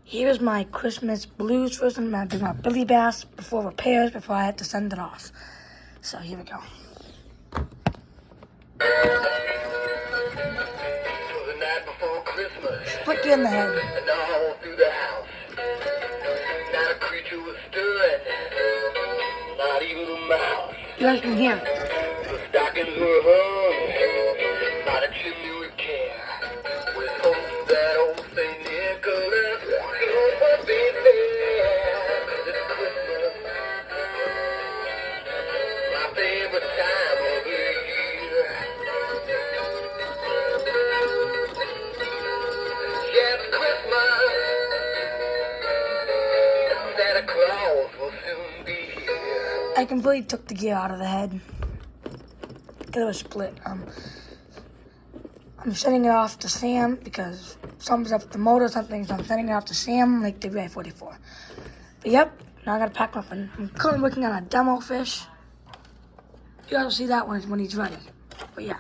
Here's my Christmas blues first. I'm going to do my Billy Bass before repairs, before I had to send it off. So here we go. The night before Christmas, Flick you in the head. and all through the house, not a creature was stirring, not even a mouse. You guys can hear it. The stockings were hung by the chimney with care, with hopes that old St. Nicholas would be there. It's Christmas, my favorite time of the year. Yes, Christmas, Santa Claus will soon be here. I completely took the gear out of the head. Because it was split. I'm sending it off to Sam because something's up with the motor or something, so I'm sending it off to Sam like the VI-44. But yep, now I gotta pack him up. And I'm currently working on a demo fish. You guys will see that when he's ready. But yeah.